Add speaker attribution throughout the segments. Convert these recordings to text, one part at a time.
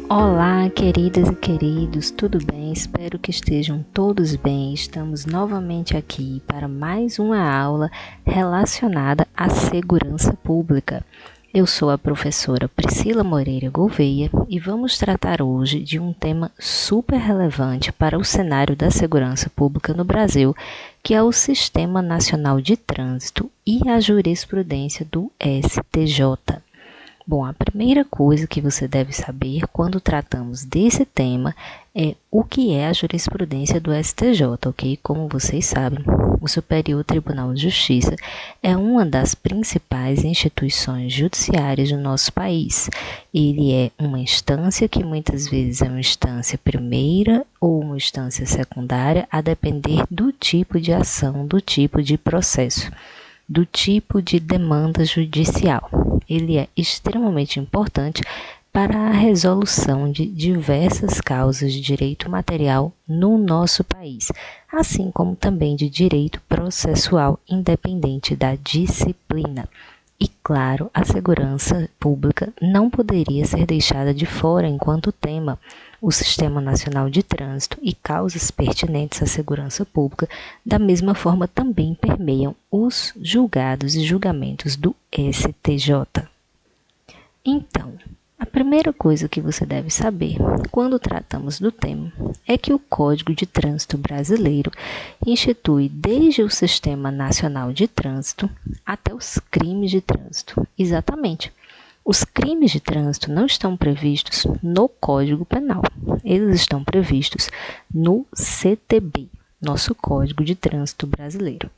Speaker 1: Olá, queridas e queridos, tudo bem? Espero que estejam todos bem. Estamos novamente aqui para mais uma aula relacionada à segurança pública. Eu sou a professora Priscila Moreira Gouveia e vamos tratar hoje de um tema super relevante para o cenário da segurança pública no Brasil, que é o Sistema Nacional de Trânsito e a jurisprudência do STJ. Bom, a primeira coisa que você deve saber quando tratamos desse tema é o que é a jurisprudência do STJ, ok? Como vocês sabem, o Superior Tribunal de Justiça é uma das principais instituições judiciárias do nosso país. Ele é uma instância que muitas vezes é uma instância primeira ou uma instância secundária, a depender do tipo de ação, do tipo de processo, do tipo de demanda judicial. Ele é extremamente importante para a resolução de diversas causas de direito material no nosso país, assim como também de direito processual independente da disciplina. E, claro, a segurança pública não poderia ser deixada de fora enquanto tema. O Sistema Nacional de Trânsito e causas pertinentes à segurança pública, da mesma forma, também permeiam os julgados e julgamentos do STJ. Então, a primeira coisa que você deve saber quando tratamos do tema é que o Código de Trânsito Brasileiro institui desde o Sistema Nacional de Trânsito até os crimes de trânsito. Exatamente. Os crimes de trânsito não estão previstos no Código Penal, eles estão previstos no CTB, nosso Código de Trânsito Brasileiro.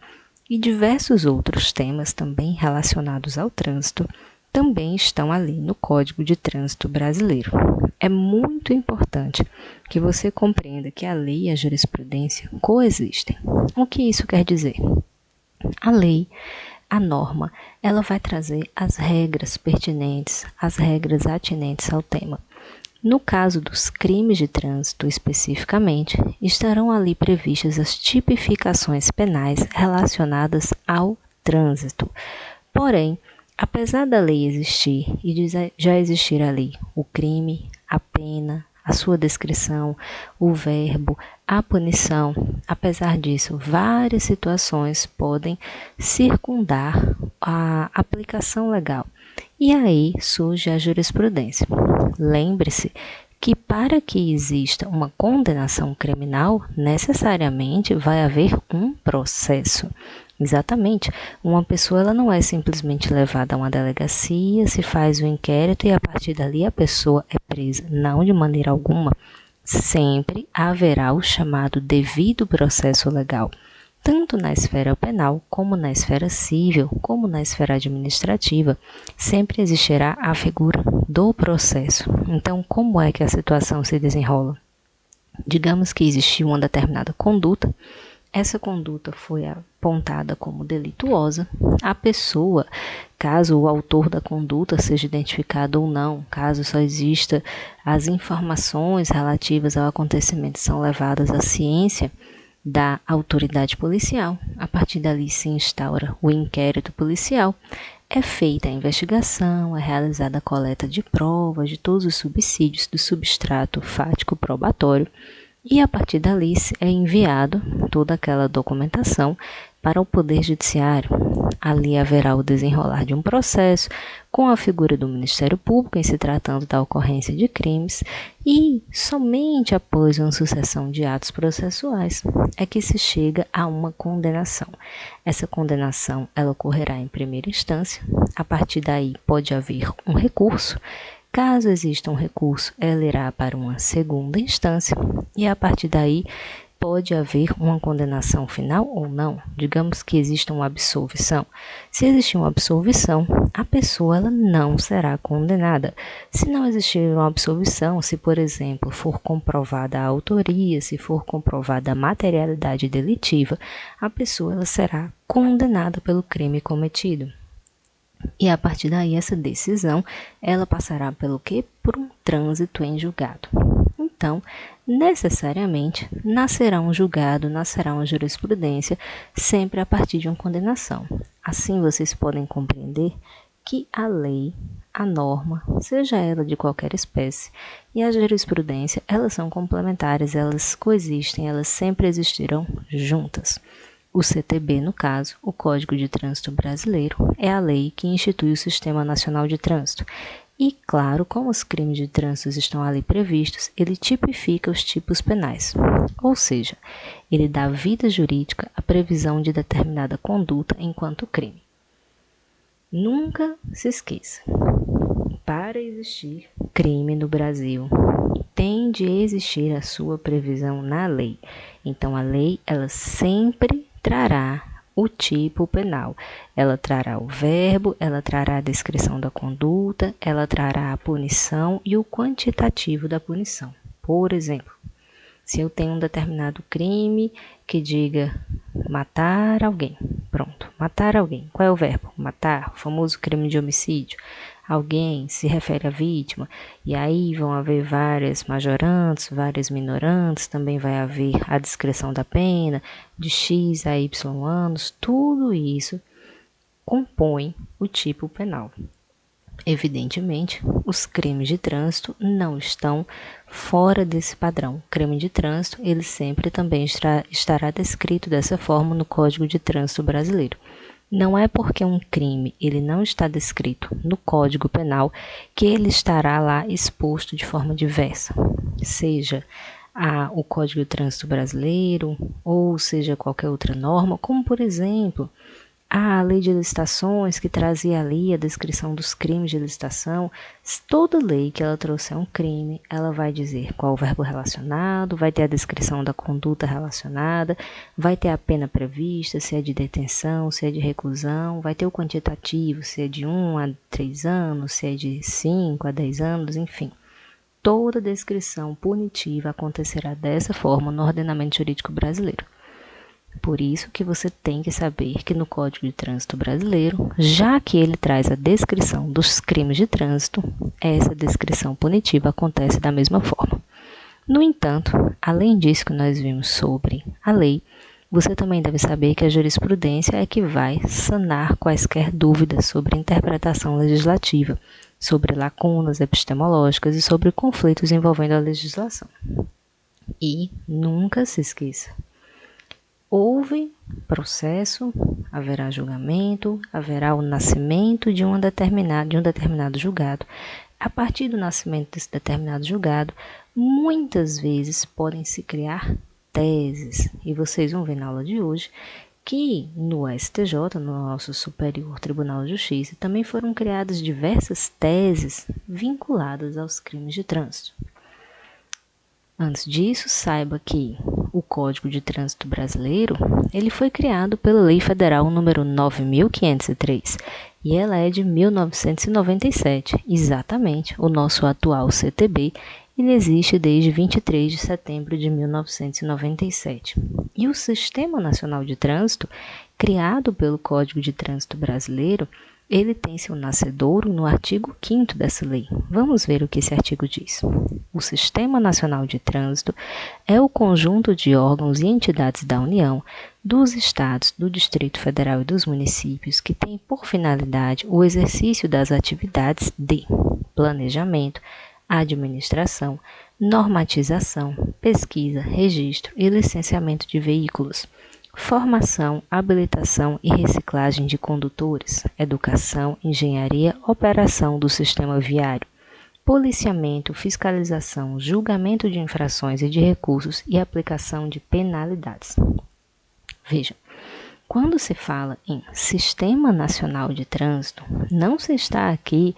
Speaker 1: E diversos outros temas também relacionados ao trânsito também estão ali no Código de Trânsito Brasileiro. É muito importante que você compreenda que a lei e a jurisprudência coexistem. O que isso quer dizer? A lei, a norma, ela vai trazer as regras pertinentes, as regras atinentes ao tema. No caso dos crimes de trânsito especificamente, estarão ali previstas as tipificações penais relacionadas ao trânsito. Porém, apesar da lei existir e já existir ali o crime, a pena, a sua descrição, o verbo, a punição, apesar disso, várias situações podem circundar a aplicação legal. E aí surge a jurisprudência. Lembre-se que para que exista uma condenação criminal, necessariamente vai haver um processo. Exatamente, uma pessoa ela não é simplesmente levada a uma delegacia, se faz o inquérito e a partir dali a pessoa é presa. Não, de maneira alguma. Sempre haverá o chamado devido processo legal, tanto na esfera penal, como na esfera civil, como na esfera administrativa, sempre existirá a figura do processo. Então, como é que a situação se desenrola? Digamos que existiu uma determinada conduta, essa conduta foi apontada como delituosa. A pessoa, caso o autor da conduta seja identificado ou não, caso só exista as informações relativas ao acontecimento são levadas à ciência da autoridade policial. A partir dali se instaura o inquérito policial, é feita a investigação, é realizada a coleta de provas de todos os subsídios do substrato fático probatório e a partir dali é enviado toda aquela documentação para o Poder Judiciário. Ali haverá o desenrolar de um processo com a figura do Ministério Público em se tratando da ocorrência de crimes e somente após uma sucessão de atos processuais é que se chega a uma condenação. Essa condenação ela ocorrerá em primeira instância, a partir daí pode haver um recurso. Caso exista um recurso, ela irá para uma segunda instância e a partir daí pode haver uma condenação final ou não. Digamos que exista uma absolvição. Se existir uma absolvição, a pessoa ela não será condenada. Se não existir uma absolvição, se por exemplo for comprovada a autoria, se for comprovada a materialidade delitiva, a pessoa ela será condenada pelo crime cometido. E a partir daí essa decisão, ela passará pelo quê? Por um trânsito em julgado. Então, necessariamente, nascerá um julgado, nascerá uma jurisprudência, sempre a partir de uma condenação. Assim, vocês podem compreender que a lei, a norma, seja ela de qualquer espécie, e a jurisprudência, elas são complementares, elas coexistem, elas sempre existirão juntas. O CTB, no caso, o Código de Trânsito Brasileiro, é a lei que institui o Sistema Nacional de Trânsito. E, claro, como os crimes de trânsito estão ali previstos, ele tipifica os tipos penais. Ou seja, ele dá vida jurídica à previsão de determinada conduta enquanto crime. Nunca se esqueça, para existir crime no Brasil, tem de existir a sua previsão na lei. Então, a lei, ela sempre trará o tipo penal. Ela trará o verbo, ela trará a descrição da conduta, ela trará a punição e o quantitativo da punição. Por exemplo, se eu tenho um determinado crime que diga matar alguém, pronto, matar alguém. Qual é o verbo? Matar, o famoso crime de homicídio. Alguém se refere à vítima, e aí vão haver várias majorantes, várias minorantes, também vai haver a descrição da pena, de X a Y anos, tudo isso compõe o tipo penal. Evidentemente, os crimes de trânsito não estão fora desse padrão. O crime de trânsito, ele sempre também estará descrito dessa forma no Código de Trânsito Brasileiro. Não é porque um crime ele não está descrito no Código Penal que ele estará lá exposto de forma diversa, seja o Código de Trânsito Brasileiro ou seja qualquer outra norma, como por exemplo a lei de licitações que trazia ali a descrição dos crimes de licitação. Toda lei que ela trouxer um crime, ela vai dizer qual o verbo relacionado, vai ter a descrição da conduta relacionada, vai ter a pena prevista, se é de detenção, se é de reclusão, vai ter o quantitativo, se é de 1 a 3 anos, se é de 5 a 10 anos, enfim. Toda descrição punitiva acontecerá dessa forma no ordenamento jurídico brasileiro. Por isso que você tem que saber que no Código de Trânsito Brasileiro, já que ele traz a descrição dos crimes de trânsito, essa descrição punitiva acontece da mesma forma. No entanto, além disso que nós vimos sobre a lei, você também deve saber que a jurisprudência é que vai sanar quaisquer dúvidas sobre a interpretação legislativa, sobre lacunas epistemológicas e sobre conflitos envolvendo a legislação. E nunca se esqueça, houve processo, haverá julgamento, haverá o nascimento de um determinado julgado. A partir do nascimento desse determinado julgado, muitas vezes podem se criar teses. E vocês vão ver na aula de hoje que no STJ, no nosso Superior Tribunal de Justiça, também foram criadas diversas teses vinculadas aos crimes de trânsito. Antes disso, saiba que o Código de Trânsito Brasileiro, ele foi criado pela Lei Federal número 9.503 e ela é de 1997, exatamente. O nosso atual CTB, ele existe desde 23 de setembro de 1997. E o Sistema Nacional de Trânsito, criado pelo Código de Trânsito Brasileiro, ele tem seu nascedouro no artigo 5º dessa lei. Vamos ver o que esse artigo diz. O Sistema Nacional de Trânsito é o conjunto de órgãos e entidades da União, dos Estados, do Distrito Federal e dos municípios que tem por finalidade o exercício das atividades de planejamento, administração, normatização, pesquisa, registro e licenciamento de veículos, formação, habilitação e reciclagem de condutores, educação, engenharia, operação do sistema viário, policiamento, fiscalização, julgamento de infrações e de recursos e aplicação de penalidades. Veja, quando se fala em Sistema Nacional de Trânsito, não se está aqui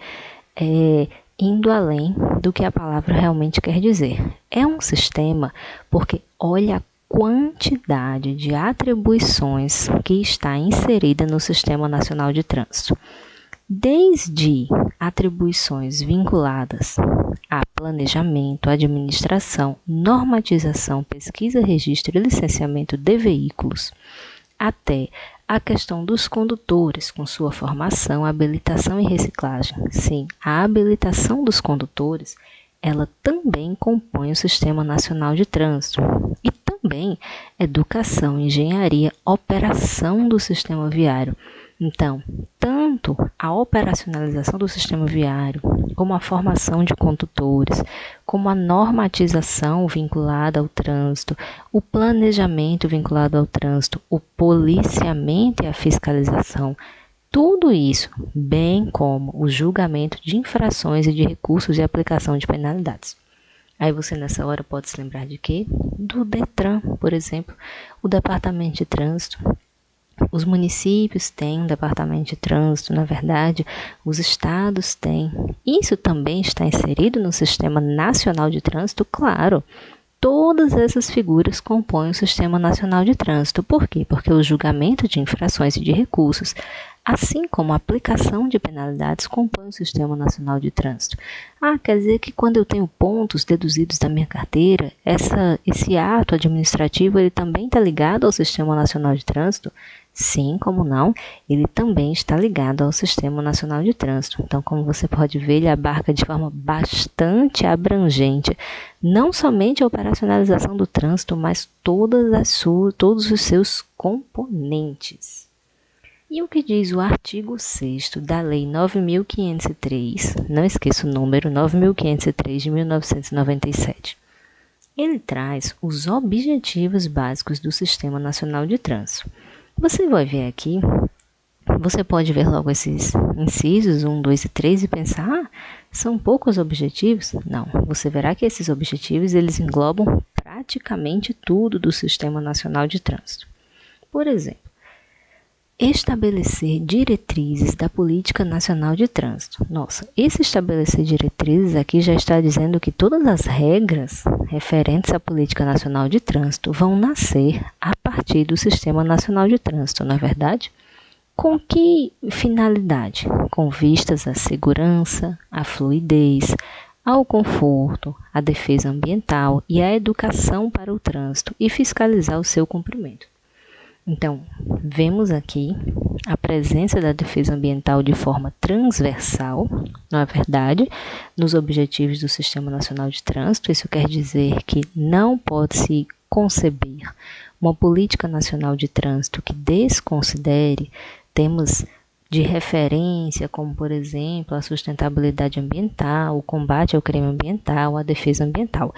Speaker 1: indo além do que a palavra realmente quer dizer. É um sistema porque olha a quantidade de atribuições que está inserida no Sistema Nacional de Trânsito. Desde atribuições vinculadas a planejamento, administração, normatização, pesquisa, registro e licenciamento de veículos, até a questão dos condutores, com sua formação, habilitação e reciclagem. Sim, a habilitação dos condutores, ela também compõe o Sistema Nacional de Trânsito. E também educação, engenharia, operação do sistema viário. Então, tanto a operacionalização do sistema viário, como a formação de condutores, como a normatização vinculada ao trânsito, o planejamento vinculado ao trânsito, o policiamento e a fiscalização, tudo isso, bem como o julgamento de infrações e de recursos e aplicação de penalidades. Aí você nessa hora pode se lembrar de quê? Do DETRAN, por exemplo, o Departamento de Trânsito. Os municípios têm um departamento de trânsito, na verdade, os estados têm. Isso também está inserido no Sistema Nacional de Trânsito, claro. Todas essas figuras compõem o Sistema Nacional de Trânsito. Por quê? Porque o julgamento de infrações e de recursos, assim como a aplicação de penalidades, compõem o Sistema Nacional de Trânsito. Quer dizer que quando eu tenho pontos deduzidos da minha carteira, esse ato administrativo ele também está ligado ao Sistema Nacional de Trânsito? Sim, como não, ele também está ligado ao Sistema Nacional de Trânsito. Então, como você pode ver, ele abarca de forma bastante abrangente, não somente a operacionalização do trânsito, mas todos os seus componentes. E o que diz o artigo 6º da Lei 9.503, não esqueça o número, 9.503 de 1997. Ele traz os objetivos básicos do Sistema Nacional de Trânsito. Você vai ver aqui, você pode ver logo esses incisos 1, 2 e 3 e pensar, são poucos objetivos? Não, você verá que esses objetivos eles englobam praticamente tudo do Sistema Nacional de Trânsito. Por exemplo, estabelecer diretrizes da Política Nacional de Trânsito. Nossa, esse estabelecer diretrizes aqui já está dizendo que todas as regras referentes à Política Nacional de Trânsito vão nascer a partir do Sistema Nacional de Trânsito, não é verdade? Com que finalidade? Com vistas à segurança, à fluidez, ao conforto, à defesa ambiental e à educação para o trânsito e fiscalizar o seu cumprimento. Então, vemos aqui a presença da defesa ambiental de forma transversal, não é verdade, nos objetivos do Sistema Nacional de Trânsito. Isso quer dizer que não pode-se conceber uma política nacional de trânsito que desconsidere temas de referência, como, por exemplo, a sustentabilidade ambiental, o combate ao crime ambiental, a defesa ambiental.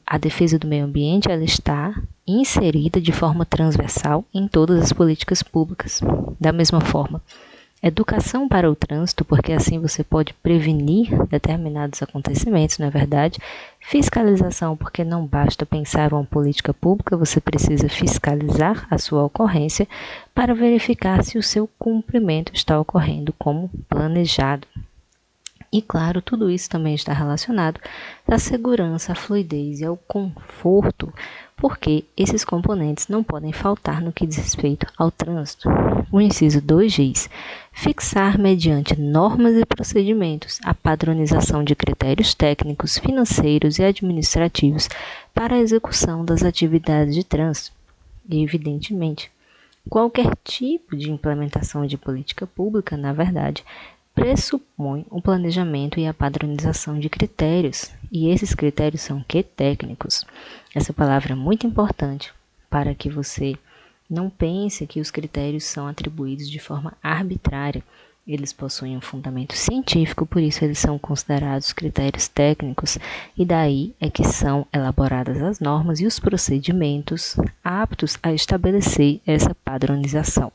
Speaker 1: A defesa do meio ambiente ela está inserida de forma transversal em todas as políticas públicas. Da mesma forma, educação para o trânsito, porque assim você pode prevenir determinados acontecimentos, não é verdade? Fiscalização, porque não basta pensar uma política pública, você precisa fiscalizar a sua ocorrência para verificar se o seu cumprimento está ocorrendo como planejado. E claro, tudo isso também está relacionado à segurança, à fluidez e ao conforto, porque esses componentes não podem faltar no que diz respeito ao trânsito. O inciso 2 diz: fixar mediante normas e procedimentos a padronização de critérios técnicos, financeiros e administrativos para a execução das atividades de trânsito. E, evidentemente, qualquer tipo de implementação de política pública, na verdade, pressupõe o planejamento e a padronização de critérios, e esses critérios são técnicos. Essa palavra é muito importante para que você não pense que os critérios são atribuídos de forma arbitrária. Eles possuem um fundamento científico, por isso eles são considerados critérios técnicos, e daí é que são elaboradas as normas e os procedimentos aptos a estabelecer essa padronização.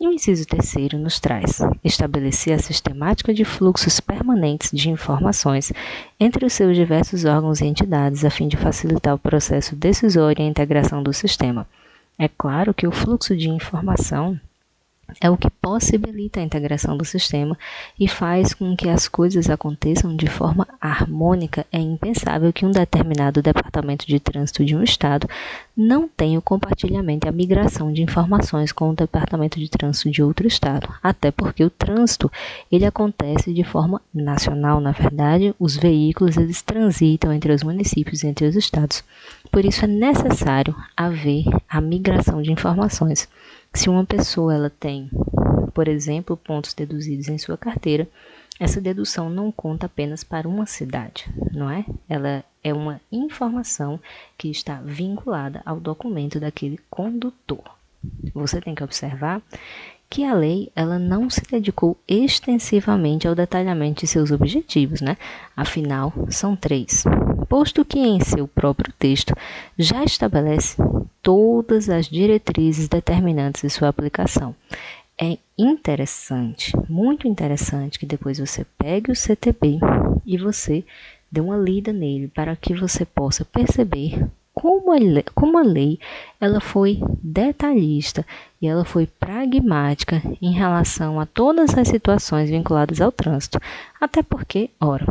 Speaker 1: E o inciso 3º nos traz: estabelecer a sistemática de fluxos permanentes de informações entre os seus diversos órgãos e entidades, a fim de facilitar o processo decisório e a integração do sistema. É claro que o fluxo de informação é o que possibilita a integração do sistema e faz com que as coisas aconteçam de forma harmônica. É impensável que um determinado departamento de trânsito de um estado não tenha o compartilhamento e a migração de informações com o departamento de trânsito de outro estado, até porque o trânsito ele acontece de forma nacional. Na verdade, os veículos eles transitam entre os municípios e entre os estados. Por isso é necessário haver a migração de informações. Se uma pessoa ela tem, por exemplo, pontos deduzidos em sua carteira, essa dedução não conta apenas para uma cidade, não é? Ela é uma informação que está vinculada ao documento daquele condutor. Você tem que observar que a lei ela não se dedicou extensivamente ao detalhamento de seus objetivos, né? Afinal, são 3. Posto que em seu próprio texto já estabelece todas as diretrizes determinantes de sua aplicação. É interessante, muito interessante, que depois você pegue o CTB e você dê uma lida nele para que você possa perceber como a lei ela foi detalhista e ela foi pragmática em relação a todas as situações vinculadas ao trânsito. Até porque, ora,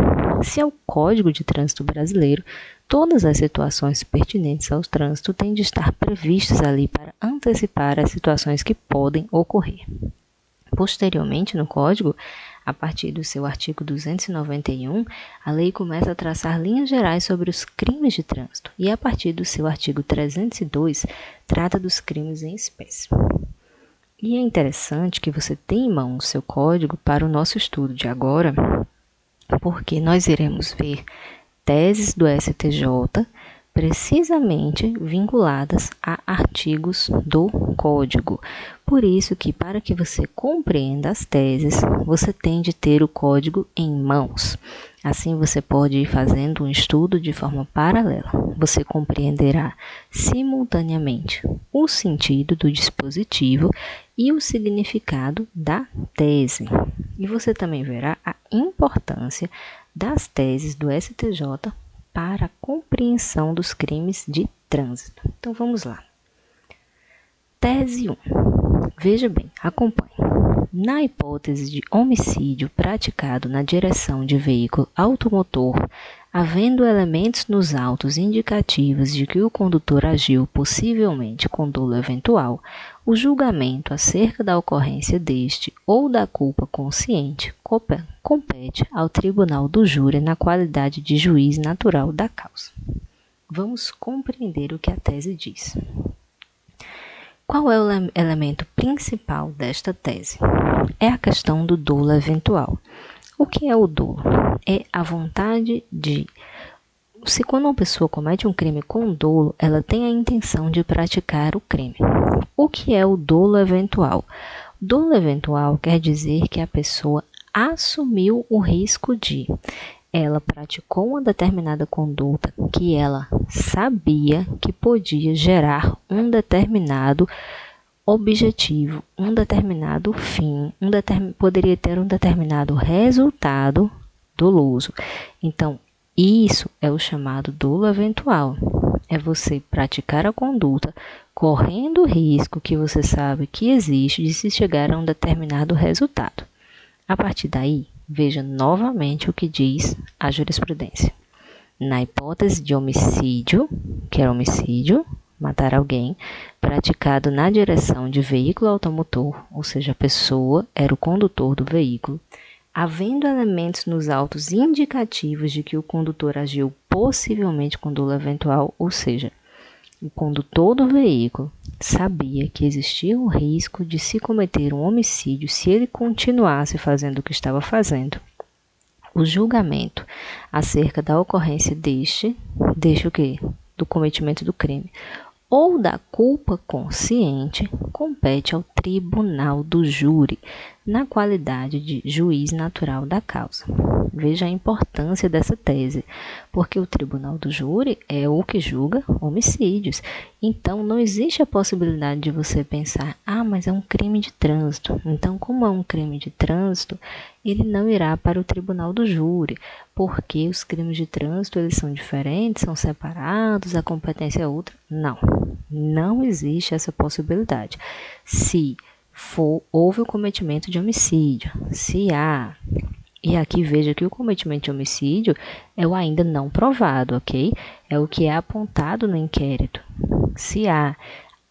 Speaker 1: se é o Código de Trânsito Brasileiro, todas as situações pertinentes ao trânsito têm de estar previstas ali para antecipar as situações que podem ocorrer. Posteriormente, no Código, a partir do seu artigo 291, a lei começa a traçar linhas gerais sobre os crimes de trânsito e, a partir do seu artigo 302, trata dos crimes em espécie. E é interessante que você tenha em mão o seu código para o nosso estudo de agora, porque nós iremos ver teses do STJ precisamente vinculadas a artigos do Código. Por isso que, para que você compreenda as teses, você tem de ter o Código em mãos. Assim, você pode ir fazendo um estudo de forma paralela. Você compreenderá simultaneamente o sentido do dispositivo e o significado da tese. E você também verá a importância das teses do STJ para a compreensão dos crimes de trânsito. Então, vamos lá. Tese 1. Veja bem, acompanhe. Na hipótese de homicídio praticado na direção de veículo automotor, havendo elementos nos autos indicativos de que o condutor agiu possivelmente com dolo eventual, o julgamento acerca da ocorrência deste ou da culpa consciente compete ao tribunal do júri na qualidade de juiz natural da causa. Vamos compreender o que a tese diz. Qual é o elemento principal desta tese? É a questão do dolo eventual. O que é o dolo? É a vontade de... Se quando uma pessoa comete um crime com dolo, ela tem a intenção de praticar o crime. O que é o dolo eventual? Dolo eventual quer dizer que a pessoa assumiu o risco de... Ela praticou uma determinada conduta que ela sabia que podia gerar um determinado objetivo, um determinado fim, poderia ter um determinado resultado doloso. Então, isso é o chamado dolo eventual. É você praticar a conduta correndo o risco que você sabe que existe de se chegar a um determinado resultado. A partir daí, veja novamente o que diz a jurisprudência. Na hipótese de homicídio, que é homicídio, matar alguém, praticado na direção de veículo automotor, ou seja, a pessoa era o condutor do veículo, havendo elementos nos autos indicativos de que o condutor agiu possivelmente com dolo eventual, ou seja, o condutor do veículo sabia que existia o risco de se cometer um homicídio se ele continuasse fazendo o que estava fazendo. O julgamento acerca da ocorrência deste o quê? Do cometimento do crime ou da culpa consciente compete ao tribunal do júri, na qualidade de juiz natural da causa. Veja a importância dessa tese, porque o tribunal do júri é o que julga homicídios. Então, não existe a possibilidade de você pensar, mas é um crime de trânsito. Então, como é um crime de trânsito, ele não irá para o tribunal do júri, porque os crimes de trânsito eles são diferentes, são separados, a competência é outra. Não existe essa possibilidade. Se houve o cometimento de homicídio, e aqui veja que o cometimento de homicídio é o ainda não provado, ok? É o que é apontado no inquérito. Se há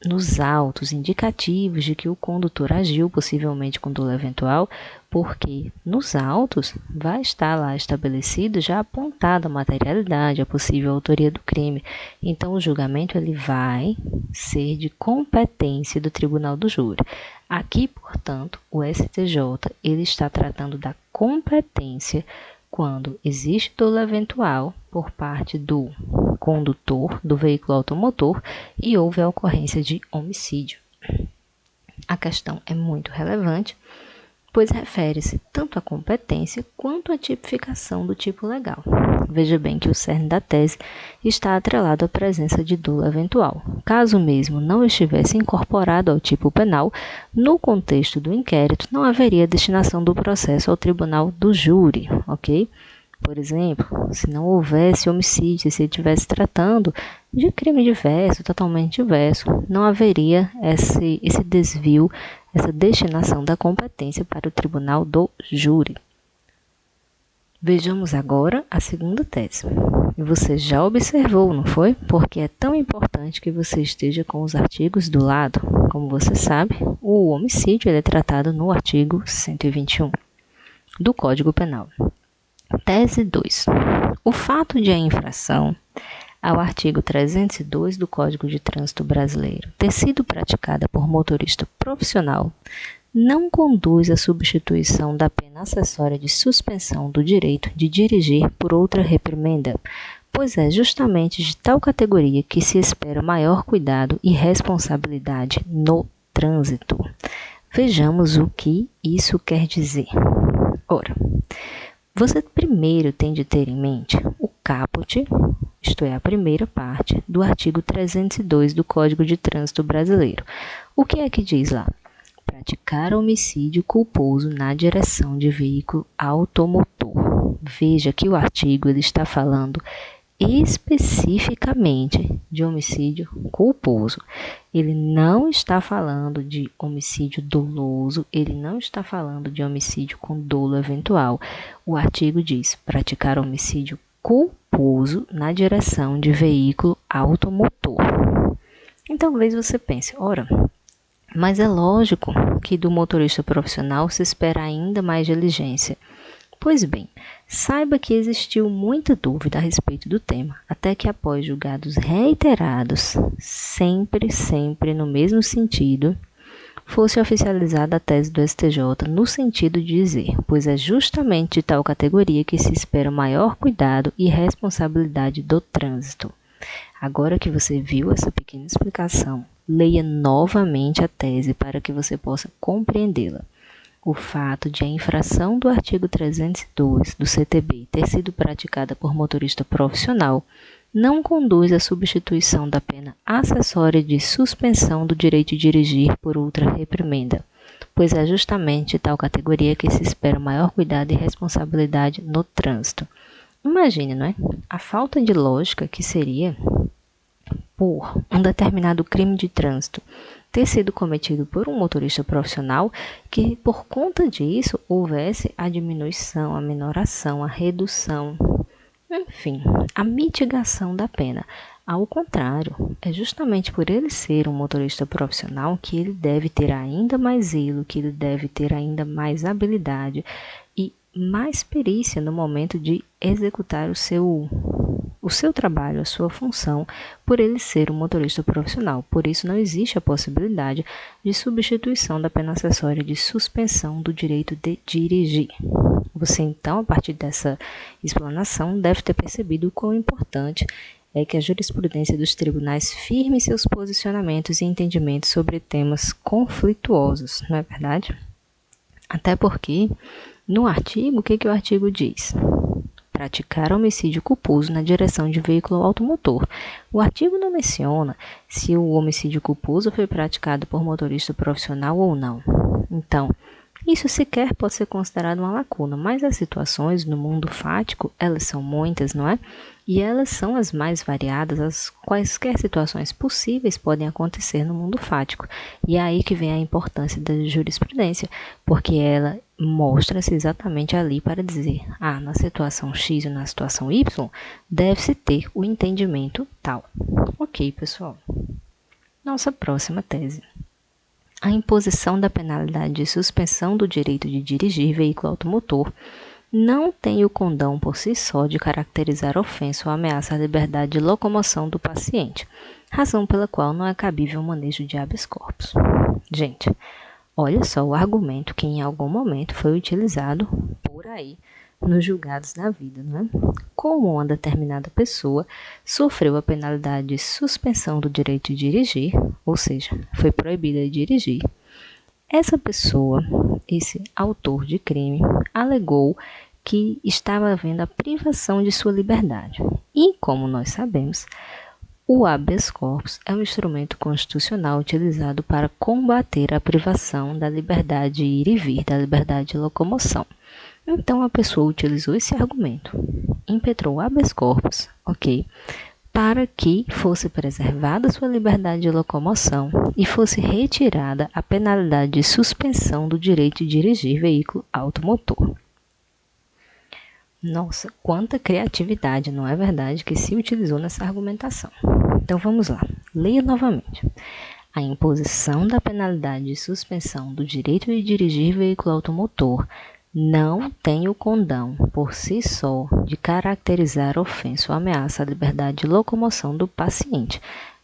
Speaker 1: nos autos indicativos de que o condutor agiu possivelmente com dolo eventual, porque nos autos vai estar lá estabelecido, já apontada a materialidade, a possível autoria do crime. Então, o julgamento ele vai ser de competência do tribunal do júri. Aqui, portanto, o STJ ele está tratando da competência quando existe dolo eventual por parte do condutor do veículo automotor e houve a ocorrência de homicídio. A questão é muito relevante, pois refere-se tanto à competência quanto à tipificação do tipo legal. Veja bem que o cerne da tese está atrelado à presença de dolo eventual. Caso mesmo não estivesse incorporado ao tipo penal, no contexto do inquérito não haveria destinação do processo ao tribunal do júri, ok? Por exemplo, se não houvesse homicídio, se estivesse tratando de crime diverso, totalmente diverso, não haveria esse desvio, essa destinação da competência para o tribunal do júri. Vejamos agora a segunda tese. E você já observou, não foi? Porque é tão importante que você esteja com os artigos do lado. Como você sabe, o homicídio ele é tratado no artigo 121 do Código Penal. Tese 2. O fato de a infração ao artigo 302 do Código de Trânsito Brasileiro ter sido praticada por motorista profissional não conduz à substituição da pena acessória de suspensão do direito de dirigir por outra reprimenda, pois é justamente de tal categoria que se espera maior cuidado e responsabilidade no trânsito. Vejamos o que isso quer dizer. Ora, você primeiro tem de ter em mente o caput, isto é, a primeira parte, do artigo 302 do Código de Trânsito Brasileiro. O que é que diz lá? Praticar homicídio culposo na direção de veículo automotor. Veja que o artigo ele está falando especificamente de homicídio culposo. Ele não está falando de homicídio doloso, ele não está falando de homicídio com dolo eventual. O artigo diz praticar homicídio culposo na direção de veículo automotor. Então, talvez você pense, ora, mas é lógico que do motorista profissional se espera ainda mais diligência. Pois bem, saiba que existiu muita dúvida a respeito do tema, até que após julgados reiterados, sempre no mesmo sentido, fosse oficializada a tese do STJ no sentido de dizer, pois é justamente de tal categoria que se espera maior cuidado e responsabilidade do trânsito. Agora que você viu essa pequena explicação, leia novamente a tese para que você possa compreendê-la. O fato de a infração do artigo 302 do CTB ter sido praticada por motorista profissional não conduz à substituição da pena acessória de suspensão do direito de dirigir por outra reprimenda, pois é justamente tal categoria que se espera maior cuidado e responsabilidade no trânsito. Imagine, não é? A falta de lógica que seria por um determinado crime de trânsito ter sido cometido por um motorista profissional que, por conta disso, houvesse a diminuição, a minoração, a redução, enfim, a mitigação da pena. Ao contrário, é justamente por ele ser um motorista profissional que ele deve ter ainda mais zelo, que ele deve ter ainda mais habilidade e mais perícia no momento de executar o seu trabalho, a sua função, por ele ser um motorista profissional. Por isso, não existe a possibilidade de substituição da pena acessória de suspensão do direito de dirigir. Você, então, a partir dessa explanação, deve ter percebido o quão importante é que a jurisprudência dos tribunais firme seus posicionamentos e entendimentos sobre temas conflituosos, não é verdade? Até porque, no artigo, o que o artigo diz? Praticar homicídio culposo na direção de veículo automotor. O artigo não menciona se o homicídio culposo foi praticado por motorista profissional ou não. Então, isso sequer pode ser considerado uma lacuna, mas as situações no mundo fático, elas são muitas, não é? E elas são as mais variadas, as quaisquer situações possíveis podem acontecer no mundo fático. E é aí que vem a importância da jurisprudência, porque ela mostra-se exatamente ali para dizer, na situação X e na situação Y, deve-se ter o entendimento tal. Ok, pessoal. Nossa próxima tese. A imposição da penalidade de suspensão do direito de dirigir veículo automotor não tem o condão por si só de caracterizar ofensa ou ameaça à liberdade de locomoção do paciente, razão pela qual não é cabível o manejo de habeas corpus. Gente, olha só o argumento que em algum momento foi utilizado por aí nos julgados da vida, não é? Como uma determinada pessoa sofreu a penalidade de suspensão do direito de dirigir, ou seja, foi proibida de dirigir, Essa pessoa, esse autor de crime, alegou que estava havendo a privação de sua liberdade. E, como nós sabemos, o habeas corpus é um instrumento constitucional utilizado para combater a privação da liberdade de ir e vir, da liberdade de locomoção. Então, a pessoa utilizou esse argumento, impetrou o habeas corpus, para que fosse preservada sua liberdade de locomoção e fosse retirada a penalidade de suspensão do direito de dirigir veículo automotor. Nossa, quanta criatividade, não é verdade, que se utilizou nessa argumentação. Então vamos lá, leia novamente. A imposição da penalidade de suspensão do direito de dirigir veículo automotor não tem o condão, por si só, de caracterizar ofensa ou ameaça à liberdade de locomoção do paciente.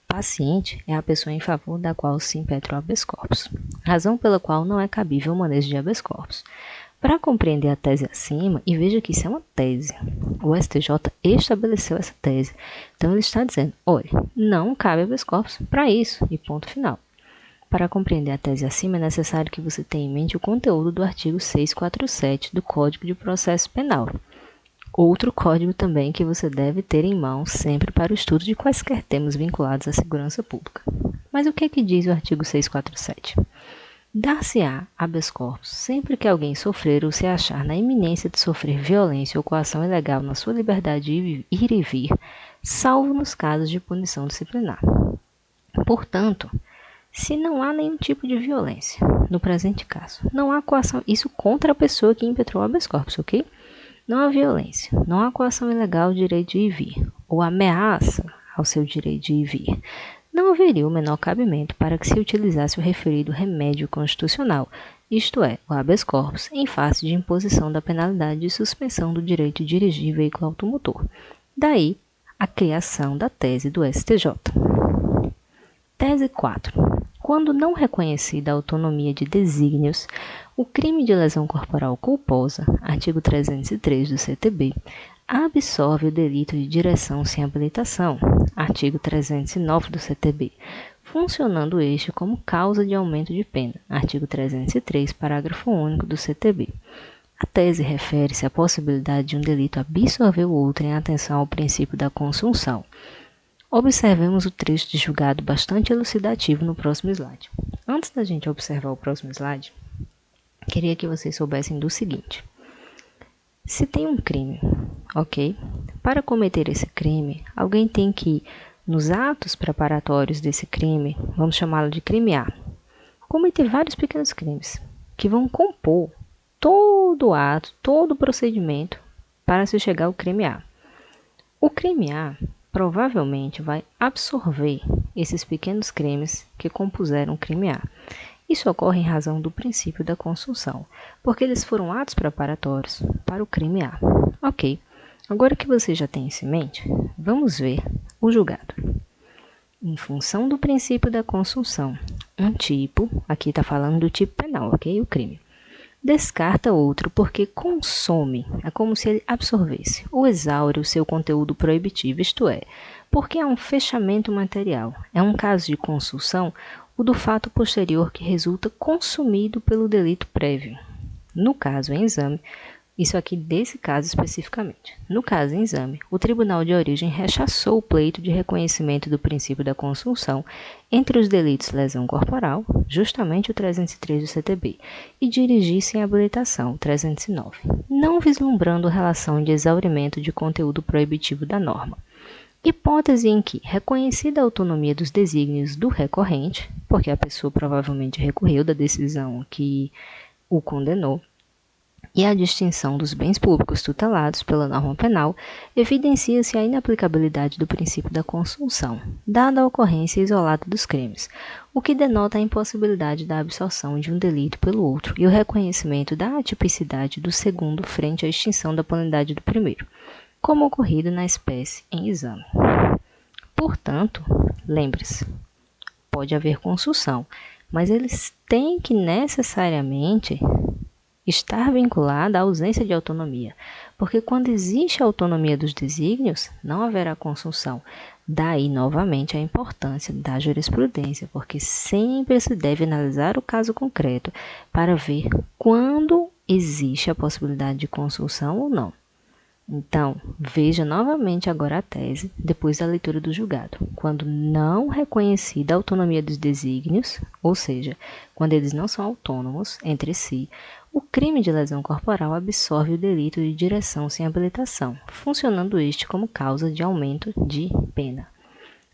Speaker 1: Paciente é a pessoa em favor da qual se impetra o habeas corpus, razão pela qual não é cabível o manejo de habeas corpus. Para compreender a tese acima, e veja que isso é uma tese, o STJ estabeleceu essa tese. Então, ele está dizendo, olha, não cabe habeas corpus para isso, e ponto final. Para compreender a tese acima, é necessário que você tenha em mente o conteúdo do artigo 647 do Código de Processo Penal. Outro código também que você deve ter em mão sempre para o estudo de quaisquer temas vinculados à segurança pública. Mas o que diz o artigo 647? Dar-se-á habeas corpus sempre que alguém sofrer ou se achar na iminência de sofrer violência ou coação ilegal na sua liberdade de ir e vir, salvo nos casos de punição disciplinar. Portanto, se não há nenhum tipo de violência, no presente caso, não há coação, isso contra a pessoa que impetrou o habeas corpus, ok? Não há violência, não há coação ilegal ao direito de ir e vir, ou ameaça ao seu direito de ir e vir. Não haveria o menor cabimento para que se utilizasse o referido remédio constitucional, isto é, o habeas corpus, em face de imposição da penalidade de suspensão do direito de dirigir veículo automotor. Daí, a criação da tese do STJ. Tese 4. Quando não reconhecida a autonomia de desígnios, o crime de lesão corporal culposa, artigo 303 do CTB, absorve o delito de direção sem habilitação, artigo 309 do CTB, funcionando este como causa de aumento de pena, artigo 303, parágrafo único do CTB. A tese refere-se à possibilidade de um delito absorver o outro em atenção ao princípio da consunção. Observemos o trecho de julgado bastante elucidativo no próximo slide. Antes da gente observar o próximo slide, queria que vocês soubessem do seguinte. Se tem um crime, Para cometer esse crime, alguém tem que, nos atos preparatórios desse crime, vamos chamá-lo de crime A, cometer vários pequenos crimes que vão compor todo o ato, todo o procedimento para se chegar ao crime A. O crime A provavelmente vai absorver esses pequenos crimes que compuseram o crime A. Isso ocorre em razão do princípio da consunção, porque eles foram atos preparatórios para o crime A. Ok, agora que você já tem isso em mente, vamos ver o julgado. Em função do princípio da consunção, um tipo, aqui está falando do tipo penal, o crime, descarta outro porque consome, é como se ele absorvesse ou exaure o seu conteúdo proibitivo, isto é, porque há um fechamento material. É um caso de consunção o do fato posterior que resulta consumido pelo delito prévio. No caso em exame, isso aqui desse caso especificamente. No caso em exame, o Tribunal de Origem rechaçou o pleito de reconhecimento do princípio da consunção entre os delitos lesão corporal, justamente o 303 do CTB, e dirigir sem habilitação, o 309, não vislumbrando relação de exaurimento de conteúdo proibitivo da norma. Hipótese em que, reconhecida a autonomia dos desígnios do recorrente, porque a pessoa provavelmente recorreu da decisão que o condenou, e a distinção dos bens públicos tutelados pela norma penal, evidencia-se a inaplicabilidade do princípio da consunção, dada a ocorrência isolada dos crimes, o que denota a impossibilidade da absorção de um delito pelo outro e o reconhecimento da atipicidade do segundo frente à extinção da penalidade do primeiro, como ocorrido na espécie em exame. Portanto, lembre-se, pode haver consunção, mas eles têm que necessariamente estar vinculada à ausência de autonomia, porque quando existe a autonomia dos desígnios, não haverá consunção. Daí, novamente, a importância da jurisprudência, porque sempre se deve analisar o caso concreto para ver quando existe a possibilidade de consulção ou não. Então, veja novamente agora a tese, depois da leitura do julgado. Quando não reconhecida a autonomia dos desígnios, ou seja, quando eles não são autônomos entre si, o crime de lesão corporal absorve o delito de direção sem habilitação, funcionando este como causa de aumento de pena.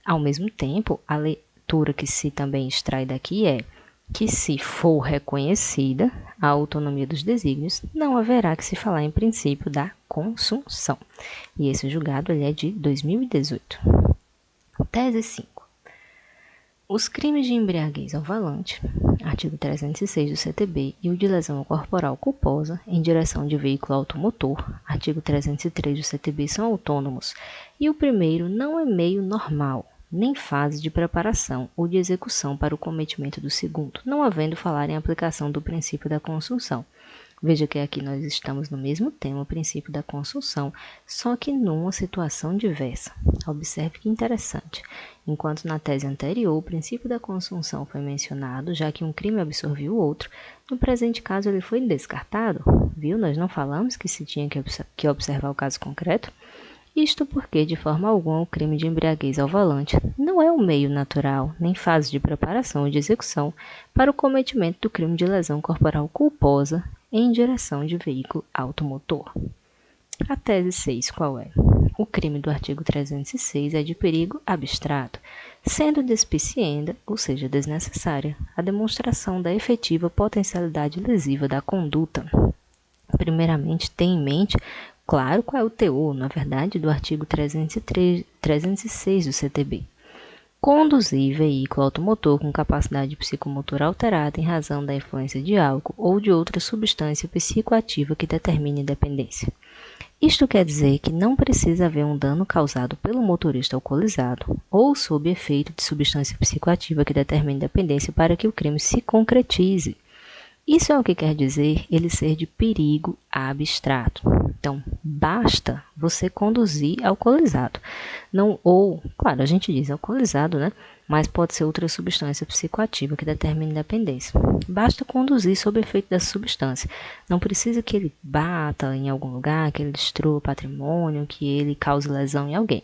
Speaker 1: Ao mesmo tempo, a leitura que se também extrai daqui é que, se for reconhecida a autonomia dos desígnios, não haverá que se falar em princípio da consunção. E esse julgado ele é de 2018. Tese 5. Os crimes de embriaguez ao volante, artigo 306 do CTB, e o de lesão corporal culposa em direção de veículo automotor, artigo 303 do CTB, são autônomos, e o primeiro não é meio normal, nem fase de preparação ou de execução para o cometimento do segundo, não havendo falar em aplicação do princípio da consunção. Veja que aqui nós estamos no mesmo tema, o princípio da consunção, só que numa situação diversa. Observe que interessante. Enquanto na tese anterior o princípio da consunção foi mencionado, já que um crime absorveu o outro, no presente caso ele foi descartado. Viu? Nós não falamos que se tinha que observar o caso concreto? Isto porque, de forma alguma, o crime de embriaguez ao volante não é um meio natural, nem fase de preparação ou de execução para o cometimento do crime de lesão corporal culposa em direção de veículo automotor. A tese 6 qual é? O crime do artigo 306 é de perigo abstrato, sendo despicienda, ou seja, desnecessária, a demonstração da efetiva potencialidade lesiva da conduta. Primeiramente, tenha em mente claro qual é o teor, na verdade, do artigo 306 do CTB. Conduzir veículo automotor com capacidade psicomotora alterada em razão da influência de álcool ou de outra substância psicoativa que determine dependência. Isto quer dizer que não precisa haver um dano causado pelo motorista alcoolizado ou sob efeito de substância psicoativa que determine dependência para que o crime se concretize. Isso é o que quer dizer ele ser de perigo abstrato. Então, basta você conduzir alcoolizado. Não, ou, claro, a gente diz alcoolizado, né? Mas pode ser outra substância psicoativa que determine dependência. Basta conduzir sob efeito dessa substância. Não precisa que ele bata em algum lugar, que ele destrua o patrimônio, que ele cause lesão em alguém.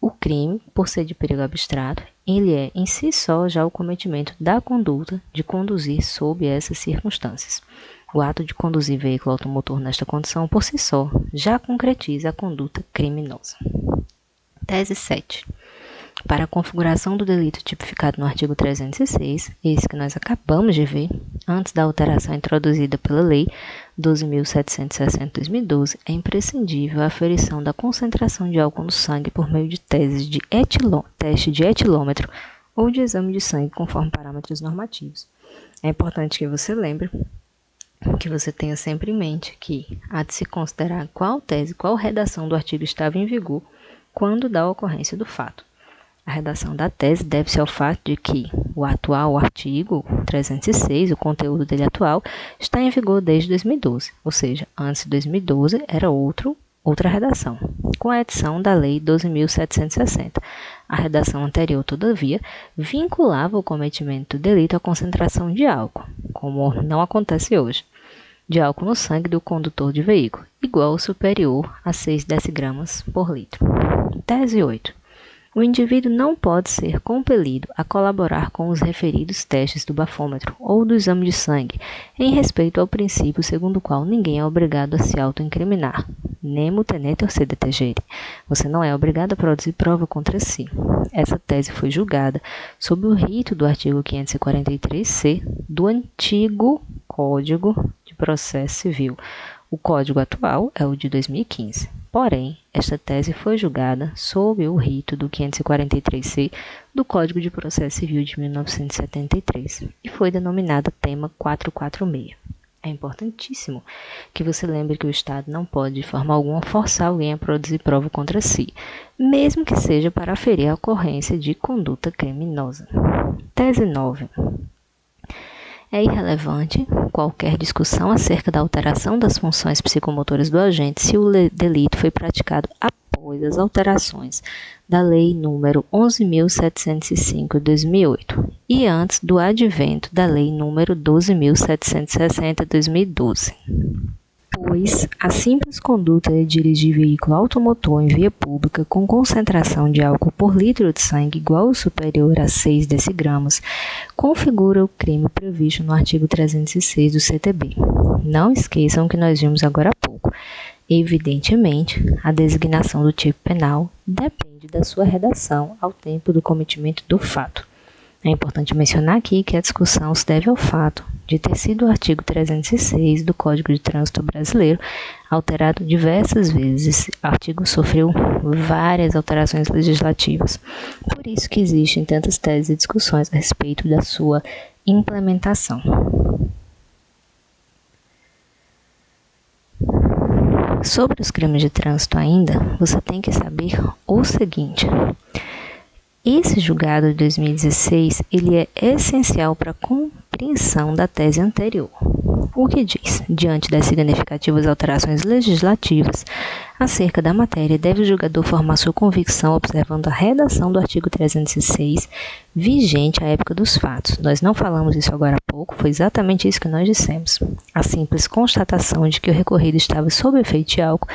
Speaker 1: O crime, por ser de perigo abstrato, ele é em si só já o cometimento da conduta de conduzir sob essas circunstâncias. O ato de conduzir veículo automotor nesta condição, por si só, já concretiza a conduta criminosa. Tese 7. Para a configuração do delito tipificado no artigo 306, esse que nós acabamos de ver, antes da alteração introduzida pela Lei 12.760/2012, é imprescindível a aferição da concentração de álcool no sangue por meio de teste de etilômetro ou de exame de sangue conforme parâmetros normativos. É importante que você lembre, que você tenha sempre em mente que há de se considerar qual tese, qual redação do artigo estava em vigor quando da ocorrência do fato. A redação da tese deve-se ao fato de que o atual artigo 306, o conteúdo dele atual, está em vigor desde 2012, ou seja, antes de 2012 era outra redação, com a edição da Lei 12.760. A redação anterior, todavia, vinculava o cometimento do delito à concentração de álcool, como não acontece hoje, de álcool no sangue do condutor de veículo, igual ou superior a 6 decigramas por litro. Tese 8. O indivíduo não pode ser compelido a colaborar com os referidos testes do bafômetro ou do exame de sangue, em respeito ao princípio segundo o qual ninguém é obrigado a se autoincriminar. Nemo tenente sede tegere. Você não é obrigado a produzir prova contra si. Essa tese foi julgada sob o rito do artigo 543-C do antigo Código de Processo Civil. O código atual é o de 2015. Porém, esta tese foi julgada sob o rito do 543-C do Código de Processo Civil de 1973 e foi denominada tema 446. É importantíssimo que você lembre que o Estado não pode, de forma alguma, forçar alguém a produzir prova contra si, mesmo que seja para aferir a ocorrência de conduta criminosa. Tese 9. É irrelevante qualquer discussão acerca da alteração das funções psicomotoras do agente se o delito foi praticado após após as alterações da Lei nº 11.705 de 2008 e antes do advento da Lei nº 12.760 de 2012. Pois a simples conduta de dirigir veículo automotor em via pública com concentração de álcool por litro de sangue igual ou superior a 6 decigramas configura o crime previsto no artigo 306 do CTB. Não esqueçam que nós vimos agora há pouco. Evidentemente, a designação do tipo penal depende da sua redação ao tempo do cometimento do fato. É importante mencionar aqui que a discussão se deve ao fato de ter sido o artigo 306 do Código de Trânsito Brasileiro alterado diversas vezes. Esse artigo sofreu várias alterações legislativas. Por isso que existem tantas teses e discussões a respeito da sua implementação. Sobre os crimes de trânsito ainda, você tem que saber o seguinte. Esse julgado de 2016, ele é essencial para a compreensão da tese anterior. O que diz? Diante das significativas alterações legislativas acerca da matéria, deve o julgador formar sua convicção observando a redação do artigo 306, vigente à época dos fatos. Nós não falamos isso agora há pouco, foi exatamente isso que nós dissemos. A simples constatação de que o recorrido estava sob efeito de álcool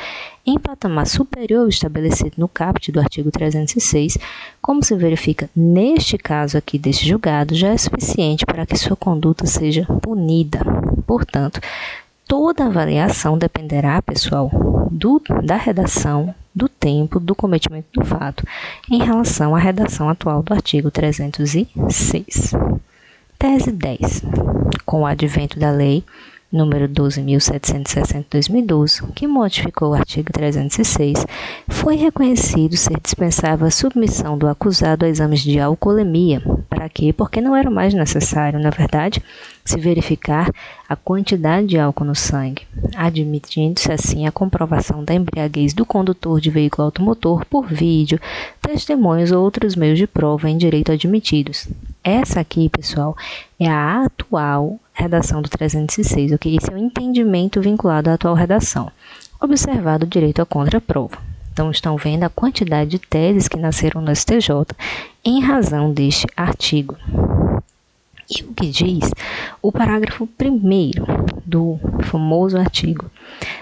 Speaker 1: em patamar superior ao estabelecido no caput do artigo 306, como se verifica neste caso aqui deste julgado, já é suficiente para que sua conduta seja punida. Portanto, toda avaliação dependerá, pessoal, da redação, do tempo, do cometimento do fato, em relação à redação atual do artigo 306. Tese 10. Com o advento da Lei número 12.760 de 2012, que modificou o artigo 306, foi reconhecido ser dispensável a submissão do acusado a exames de alcoolemia. Para quê? Porque não era mais necessário, na verdade, se verificar a quantidade de álcool no sangue, admitindo-se assim a comprovação da embriaguez do condutor de veículo automotor por vídeo, testemunhos ou outros meios de prova em direito admitidos. Essa aqui, pessoal, é a atual redação do 306, ok? Esse é o entendimento vinculado à atual redação, observado o direito à contraprova. Então, estão vendo a quantidade de teses que nasceram no STJ em razão deste artigo. E o que diz o parágrafo 1º do famoso artigo?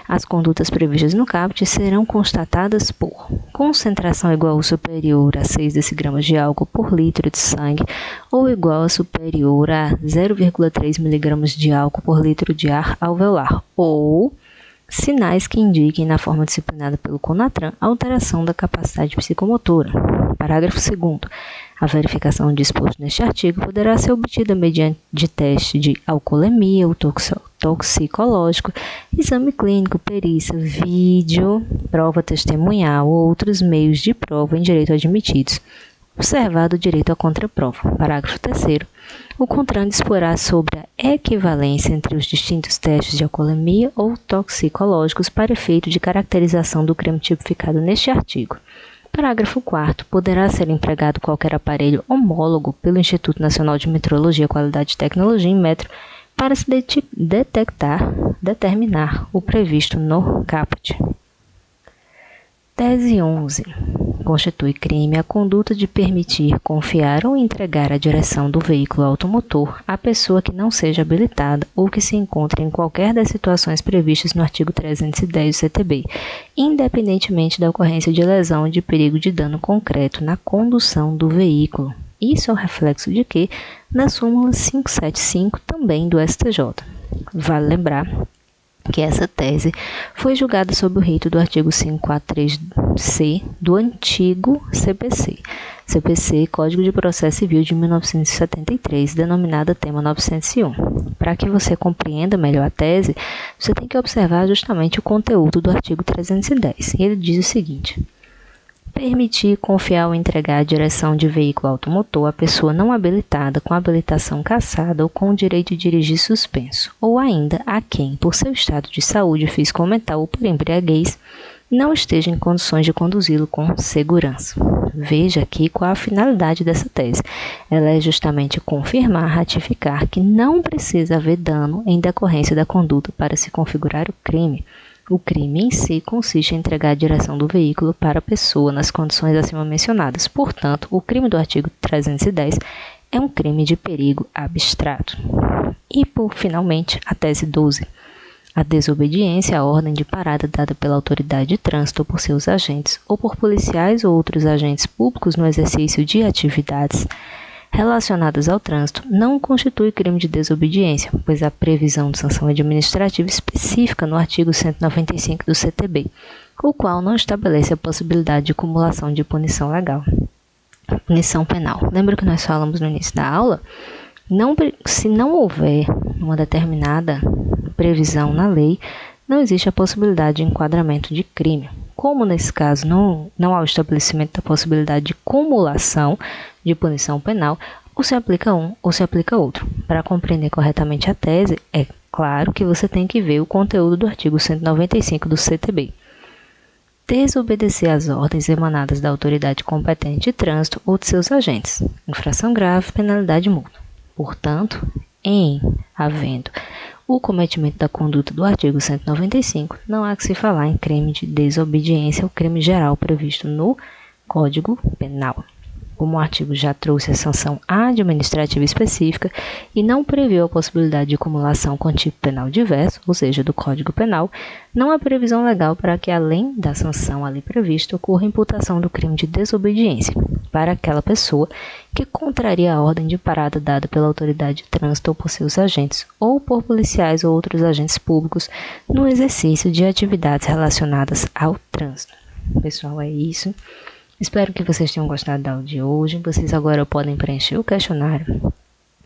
Speaker 1: As condutas previstas no caput serão constatadas por concentração igual ou superior a 6 decigramas de álcool por litro de sangue ou igual ou superior a 0,3 mg de álcool por litro de ar alveolar, ou sinais que indiquem na forma disciplinada pelo CONATRAN alteração da capacidade psicomotora. Parágrafo 2º. A verificação disposta neste artigo poderá ser obtida mediante teste de alcoolemia ou toxicológico, exame clínico, perícia, vídeo, prova testemunhal ou outros meios de prova em direito admitidos, observado o direito à contraprova. Parágrafo 3º. O CONTRAN disporá sobre a equivalência entre os distintos testes de alcoolemia ou toxicológicos para efeito de caracterização do crime tipificado neste artigo. Parágrafo 4º. Poderá ser empregado qualquer aparelho homólogo pelo Instituto Nacional de Metrologia, Qualidade e Tecnologia em metro para se determinar o previsto no caput. Tese 11. Constitui crime a conduta de permitir, confiar ou entregar a direção do veículo automotor à pessoa que não seja habilitada ou que se encontre em qualquer das situações previstas no artigo 310 do CTB, independentemente da ocorrência de lesão ou de perigo de dano concreto na condução do veículo. Isso é o reflexo de que na súmula 575 também do STJ. Vale lembrar que essa tese foi julgada sob o rito do artigo 543-C do antigo CPC, Código de Processo Civil de 1973, denominada tema 901. Para que você compreenda melhor a tese, você tem que observar justamente o conteúdo do artigo 310. Ele diz o seguinte: permitir, confiar ou entregar a direção de veículo automotor à pessoa não habilitada com habilitação cassada ou com o direito de dirigir suspenso, ou ainda a quem, por seu estado de saúde físico ou mental ou por embriaguez, não esteja em condições de conduzi-lo com segurança. Veja aqui qual a finalidade dessa tese. Ela é justamente confirmar, ratificar que não precisa haver dano em decorrência da conduta para se configurar o crime. O crime em si consiste em entregar a direção do veículo para a pessoa nas condições acima mencionadas. Portanto, o crime do artigo 310 é um crime de perigo abstrato. E, finalmente, a tese 12. A desobediência à ordem de parada dada pela autoridade de trânsito ou por seus agentes, ou por policiais ou outros agentes públicos no exercício de atividades relacionadas ao trânsito, não constitui crime de desobediência, pois há previsão de sanção administrativa específica no artigo 195 do CTB, o qual não estabelece a possibilidade de cumulação de punição legal. Punição penal. Lembra que nós falamos no início da aula? Se não houver uma determinada previsão na lei, não existe a possibilidade de enquadramento de crime. Como nesse caso não há o estabelecimento da possibilidade de cumulação de punição penal, ou se aplica um ou se aplica outro. Para compreender corretamente a tese, é claro que você tem que ver o conteúdo do artigo 195 do CTB. Desobedecer às ordens emanadas da autoridade competente de trânsito ou de seus agentes. Infração grave, penalidade multa. Portanto, havendo o cometimento da conduta do artigo 195, não há que se falar em crime de desobediência ao crime geral previsto no Código Penal. Como o artigo já trouxe a sanção administrativa específica e não previu a possibilidade de acumulação com tipo penal diverso, ou seja, do Código Penal, não há previsão legal para que, além da sanção ali prevista, ocorra imputação do crime de desobediência para aquela pessoa que contraria a ordem de parada dada pela autoridade de trânsito ou por seus agentes, ou por policiais ou outros agentes públicos no exercício de atividades relacionadas ao trânsito. Pessoal, é isso. Espero que vocês tenham gostado da aula de hoje. Vocês agora podem preencher o questionário,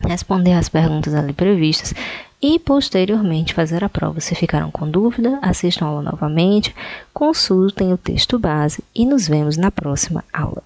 Speaker 1: responder as perguntas ali previstas e, posteriormente, fazer a prova. Se ficaram com dúvida, assistam a aula novamente, consultem o texto base e nos vemos na próxima aula.